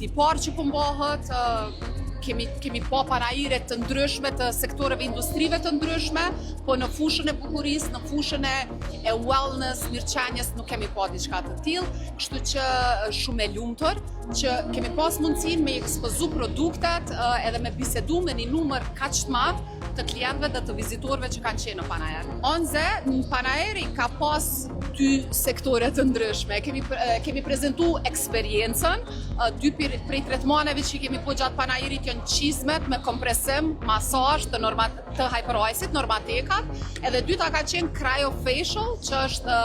viti I parë që po mbohet, kemi pa panajire të ndryshme të sektoreve industrive të ndryshme, po në fushën e bukurisë, në fushën e wellness, mirëqenjes nuk kemi pa diçka të tillë, kështu që shumë e lumtur që kemi pas mundësinë me ekspozu produktet edhe me bisedu me një numër kaq të madh të klientëve dhe të vizitorëve që kanë qenë në Panair. Onze, në Panairi ka pas dy sektore të ndryshme. Kemi prezentu eksperiencën, dy prej tretmaneve që kemi po gjatë Panairit janë qizmet me kompresim, masazh të hyperice-it, normatekat, edhe dyta ka qenë cryofacial, që është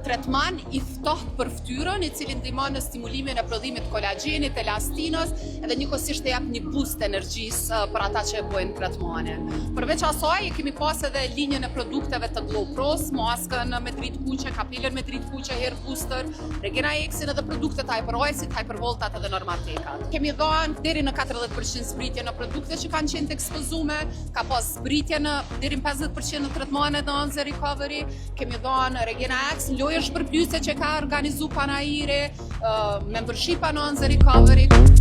tretman I ftohtë për fytyrën, I cili ndihmon në stimulimin e prodhimit kolagjenit, elastinës, edhe njëkohësisht e jap një boost energjisë për ata që e bojnë tretmanin. Përveç asaj, kemi pas edhe linjën e produkteve të Glow Pros, maskën me dritë kuqe, kapelen me dritë kuqe, hair booster, Regina X-in edhe produktet hyperice-it, hypervoltat edhe normatekat. Kemi dhënë deri në 40% zbritje në produktet që kanë qenë të ekspozume, ka pas zbritje në deri në 50% në tretmanet dhe Onze Recovery, kemi dhënë Regina X, lojë shpërblyese që ka organizu Panairi, membership në Onze Recovery.